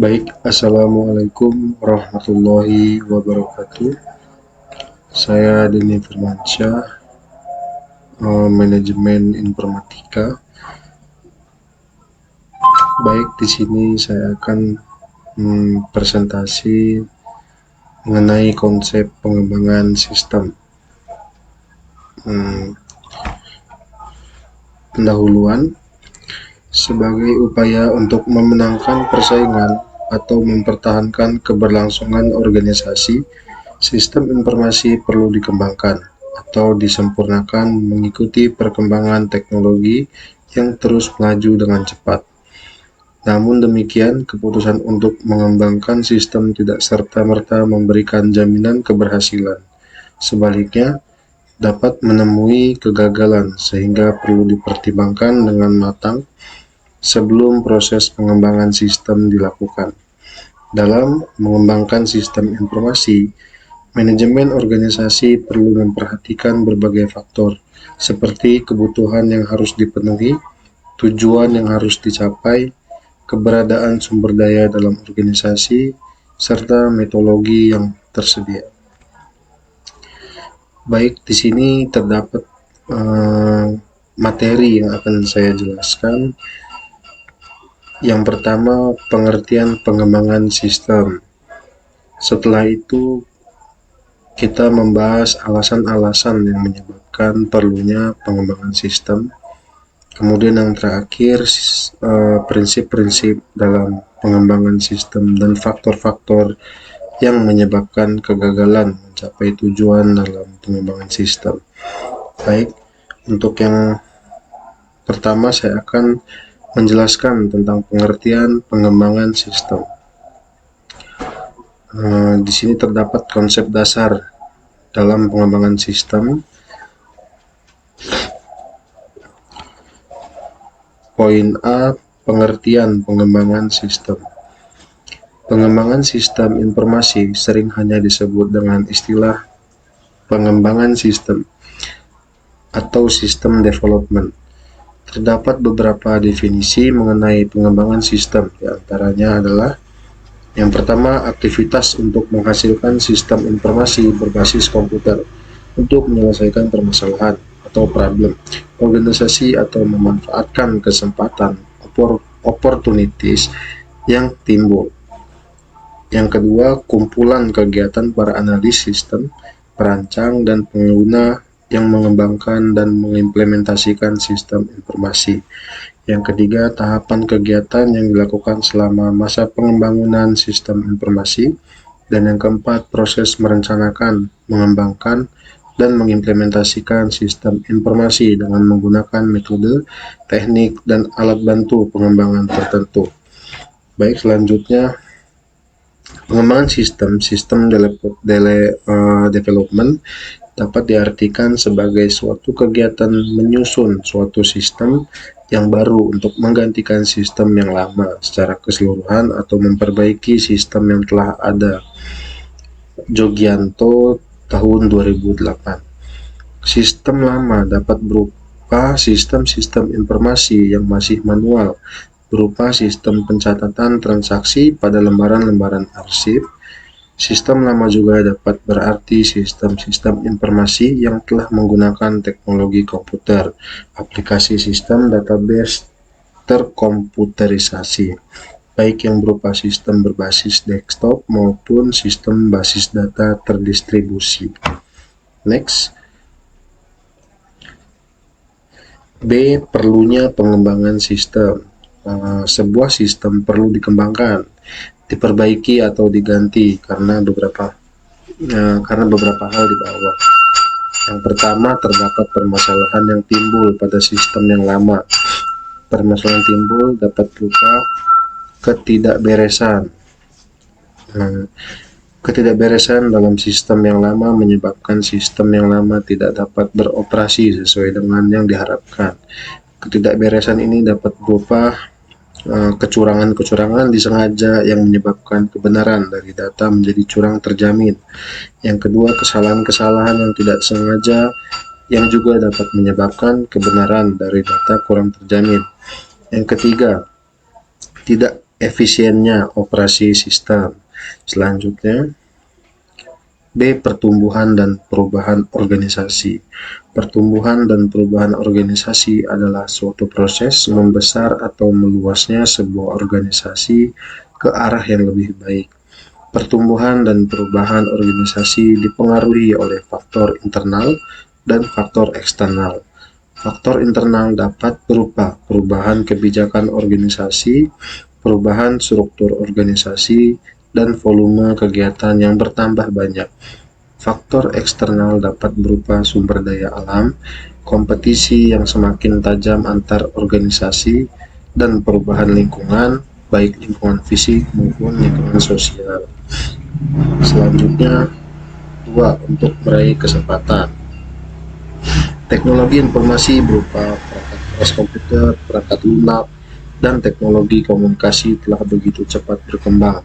Baik, Assalamualaikum warahmatullahi wabarakatuh. Saya Denny Firmansyah, Manajemen Informatika. Baik, di sini saya akan presentasi mengenai konsep pengembangan sistem. Pendahuluan, sebagai upaya untuk memenangkan persaingan atau mempertahankan keberlangsungan organisasi, sistem informasi perlu dikembangkan atau disempurnakan mengikuti perkembangan teknologi yang terus melaju dengan cepat. Namun demikian, keputusan untuk mengembangkan sistem tidak serta-merta memberikan jaminan keberhasilan. Sebaliknya, dapat menemui kegagalan sehingga perlu dipertimbangkan dengan matang sebelum proses pengembangan sistem dilakukan. Dalam mengembangkan sistem informasi, manajemen organisasi perlu memperhatikan berbagai faktor, seperti kebutuhan yang harus dipenuhi, tujuan yang harus dicapai, keberadaan sumber daya dalam organisasi, serta metodologi yang tersedia. Baik, di sini terdapat materi yang akan saya jelaskan. Yang pertama, pengertian pengembangan sistem. Setelah itu, kita membahas alasan-alasan yang menyebabkan perlunya pengembangan sistem. Kemudian yang terakhir, prinsip-prinsip dalam pengembangan sistem dan faktor-faktor yang menyebabkan kegagalan mencapai tujuan dalam pengembangan sistem. Baik, untuk yang pertama saya akan menjelaskan tentang pengertian pengembangan sistem. Di sini terdapat konsep dasar dalam pengembangan sistem. Poin A, pengertian pengembangan sistem. Pengembangan sistem informasi sering hanya disebut dengan istilah pengembangan sistem atau sistem development. Terdapat beberapa definisi mengenai pengembangan sistem, di antaranya adalah yang pertama, aktivitas untuk menghasilkan sistem informasi berbasis komputer untuk menyelesaikan permasalahan atau problem, organisasi atau memanfaatkan kesempatan opportunities yang timbul. Yang kedua, kumpulan kegiatan para analis sistem, perancang, dan pengguna yang mengembangkan dan mengimplementasikan sistem informasi. Yang ketiga, tahapan kegiatan yang dilakukan selama masa pengembangan sistem informasi. Dan yang keempat, proses merencanakan, mengembangkan, dan mengimplementasikan sistem informasi dengan menggunakan metode, teknik, dan alat bantu pengembangan tertentu. Baik, selanjutnya, pengembangan sistem development dapat diartikan sebagai suatu kegiatan menyusun suatu sistem yang baru untuk menggantikan sistem yang lama secara keseluruhan atau memperbaiki sistem yang telah ada. Jogianto tahun 2008. Sistem lama dapat berupa sistem-sistem informasi yang masih manual, berupa sistem pencatatan transaksi pada lembaran-lembaran arsip. Sistem lama juga dapat berarti sistem-sistem informasi yang telah menggunakan teknologi komputer, aplikasi sistem database terkomputerisasi, baik yang berupa sistem berbasis desktop maupun sistem basis data terdistribusi. Next. B. Perlunya pengembangan sistem. Sebuah sistem perlu dikembangkan, diperbaiki atau diganti karena beberapa hal di bawah. Yang pertama, terdapat permasalahan yang timbul pada sistem yang lama. Permasalahan timbul dapat berupa ketidakberesan. Ketidakberesan dalam sistem yang lama menyebabkan sistem yang lama tidak dapat beroperasi sesuai dengan yang diharapkan. Ketidakberesan ini dapat berupa kecurangan-kecurangan disengaja yang menyebabkan kebenaran dari data menjadi curang terjamin. Yang kedua, kesalahan-kesalahan yang tidak sengaja yang juga dapat menyebabkan kebenaran dari data kurang terjamin. Yang ketiga, tidak efisiennya operasi sistem. Selanjutnya, B. Pertumbuhan dan perubahan organisasi. Pertumbuhan dan perubahan organisasi adalah suatu proses membesar atau meluasnya sebuah organisasi ke arah yang lebih baik. Pertumbuhan dan perubahan organisasi dipengaruhi oleh faktor internal dan faktor eksternal. Faktor internal dapat berupa perubahan kebijakan organisasi, perubahan struktur organisasi, dan volume kegiatan yang bertambah banyak. Faktor eksternal dapat berupa sumber daya alam, kompetisi yang semakin tajam antar organisasi, dan perubahan lingkungan, baik lingkungan fisik maupun lingkungan sosial. Selanjutnya, 2. Untuk meraih kesempatan. Teknologi informasi berupa perangkat keras komputer, perangkat lunak, dan teknologi komunikasi telah begitu cepat berkembang.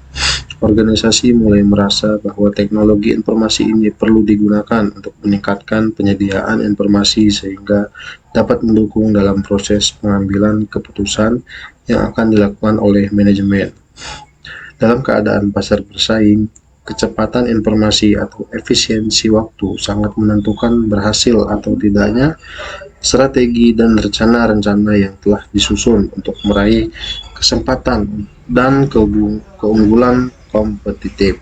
Organisasi mulai merasa bahwa teknologi informasi ini perlu digunakan untuk meningkatkan penyediaan informasi sehingga dapat mendukung dalam proses pengambilan keputusan yang akan dilakukan oleh manajemen. Dalam keadaan pasar bersaing, kecepatan informasi atau efisiensi waktu sangat menentukan berhasil atau tidaknya strategi dan rencana-rencana yang telah disusun untuk meraih kesempatan dan keunggulan kompetitif.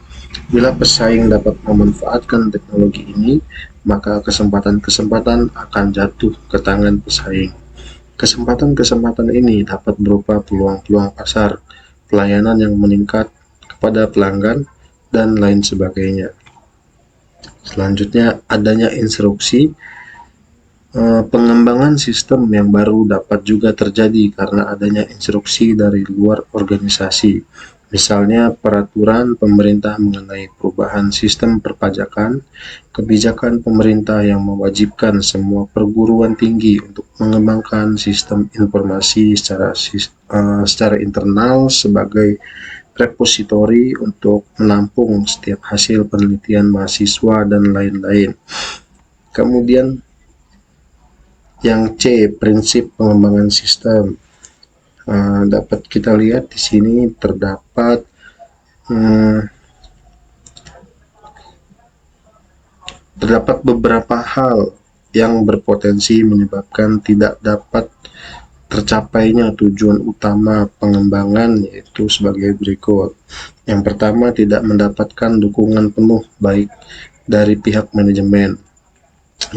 Bila pesaing dapat memanfaatkan teknologi ini, maka kesempatan-kesempatan akan jatuh ke tangan pesaing. Kesempatan-kesempatan ini dapat berupa peluang-peluang pasar, pelayanan yang meningkat kepada pelanggan, dan lain sebagainya. Selanjutnya, adanya instruksi. Pengembangan sistem yang baru dapat juga terjadi karena adanya instruksi dari luar organisasi. Misalnya peraturan pemerintah mengenai perubahan sistem perpajakan, kebijakan pemerintah yang mewajibkan semua perguruan tinggi untuk mengembangkan sistem informasi secara internal sebagai repositori untuk menampung setiap hasil penelitian mahasiswa dan lain-lain. Kemudian yang C, prinsip pengembangan sistem. Dapat kita lihat di sini terdapat beberapa hal yang berpotensi menyebabkan tidak dapat tercapainya tujuan utama pengembangan, yaitu sebagai berikut. Yang pertama, tidak mendapatkan dukungan penuh baik dari pihak manajemen.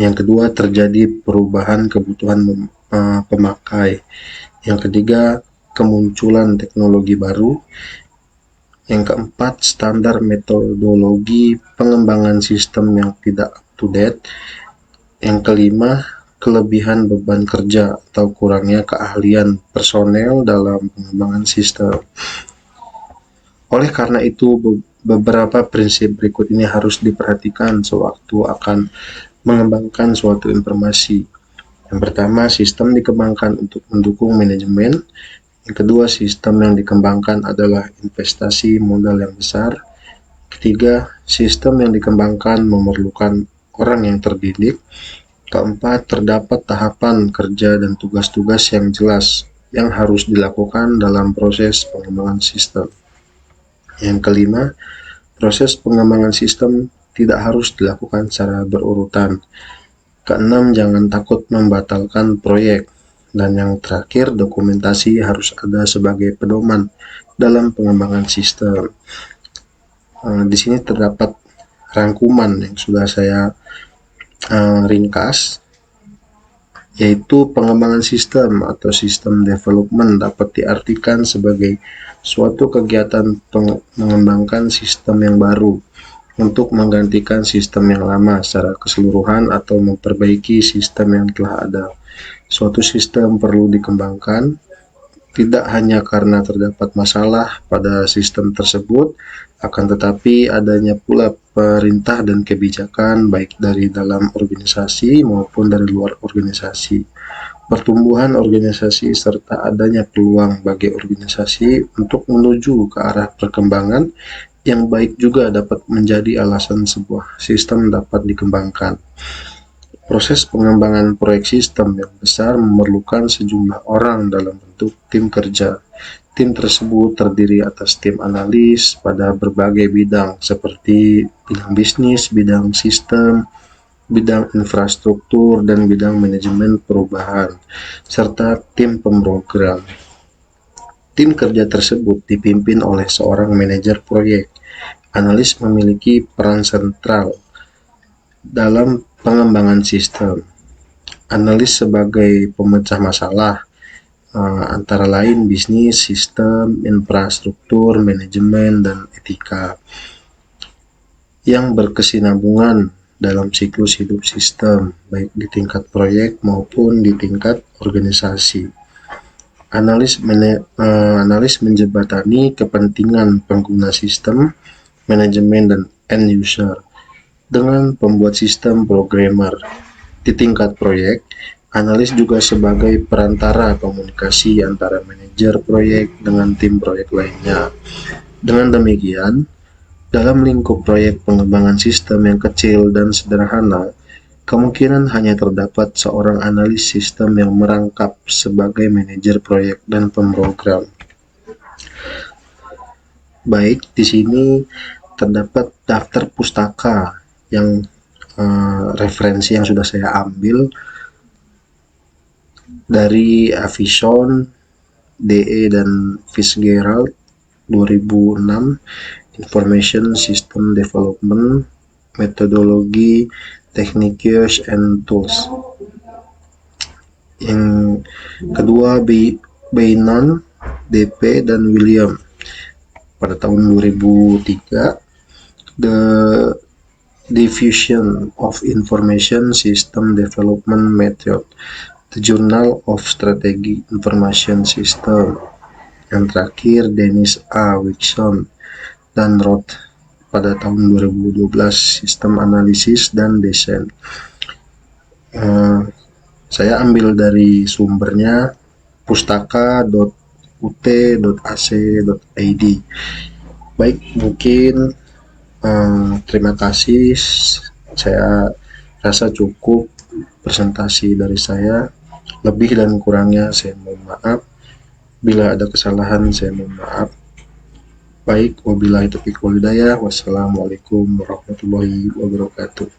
Yang kedua, terjadi perubahan kebutuhan pemakai. Yang ketiga, kemunculan teknologi baru. Yang keempat, standar metodologi pengembangan sistem yang tidak up to date. Yang kelima, kelebihan beban kerja atau kurangnya keahlian personel dalam pengembangan sistem. Oleh karena itu, beberapa prinsip berikut ini harus diperhatikan sewaktu akan mengembangkan suatu informasi. Yang pertama, sistem dikembangkan untuk mendukung manajemen. Yang kedua, sistem yang dikembangkan adalah investasi modal yang besar. Ketiga, sistem yang dikembangkan memerlukan orang yang terdidik. Keempat, terdapat tahapan kerja dan tugas-tugas yang jelas yang harus dilakukan dalam proses pengembangan sistem. Yang kelima, proses pengembangan sistem tidak harus dilakukan secara berurutan. Keenam, jangan takut membatalkan proyek. Dan yang terakhir, dokumentasi harus ada sebagai pedoman dalam pengembangan sistem. Di sini terdapat rangkuman yang sudah saya ringkas, yaitu pengembangan sistem atau sistem development dapat diartikan sebagai suatu kegiatan mengembangkan sistem yang baru untuk menggantikan sistem yang lama secara keseluruhan atau memperbaiki sistem yang telah ada. Suatu sistem perlu dikembangkan tidak hanya karena terdapat masalah pada sistem tersebut, akan tetapi adanya pula perintah dan kebijakan baik dari dalam organisasi maupun dari luar organisasi. Pertumbuhan organisasi serta adanya peluang bagi organisasi untuk menuju ke arah perkembangan yang baik juga dapat menjadi alasan sebuah sistem dapat dikembangkan. Proses pengembangan proyek sistem yang besar memerlukan sejumlah orang dalam bentuk tim kerja. Tim tersebut terdiri atas tim analis pada berbagai bidang seperti bidang bisnis, bidang sistem, bidang infrastruktur, dan bidang manajemen perubahan, serta tim pemrogram. Tim kerja tersebut dipimpin oleh seorang manajer proyek. Analis memiliki peran sentral dalam pengembangan sistem. Analis sebagai pemecah masalah, antara lain bisnis, sistem, infrastruktur, manajemen, dan etika, yang berkesinambungan dalam siklus hidup sistem, baik di tingkat proyek maupun di tingkat organisasi. Analis menjembatani kepentingan pengguna sistem, manajemen, dan end user dengan pembuat sistem programmer. Di tingkat proyek, analis juga sebagai perantara komunikasi antara manajer proyek dengan tim proyek lainnya. Dengan demikian, dalam lingkup proyek pengembangan sistem yang kecil dan sederhana, kemungkinan hanya terdapat seorang analis sistem yang merangkap sebagai manajer proyek dan pemrogram. Baik, di sini terdapat daftar pustaka yang referensi yang sudah saya ambil dari Avison, DE, dan Fitzgerald 2006, Information System Development, Methodology, Techniques and Tools. Yang kedua Beynon, DP, dan William pada tahun 2003, The Diffusion of Information System Development Method, The Journal of Strategic Information System. Yang terakhir Dennis A. Wixon dan Roth pada tahun 2012, Sistem Analisis dan Desain. Saya ambil dari sumbernya pustaka.ut.ac.id. Baik, mungkin terima kasih. Saya rasa cukup presentasi dari saya. Lebih dan kurangnya saya mohon maaf. Bila ada kesalahan saya mohon maaf. Baik, wabillahi taufiq wal hidayah. Wassalamualaikum warahmatullahi wabarakatuh.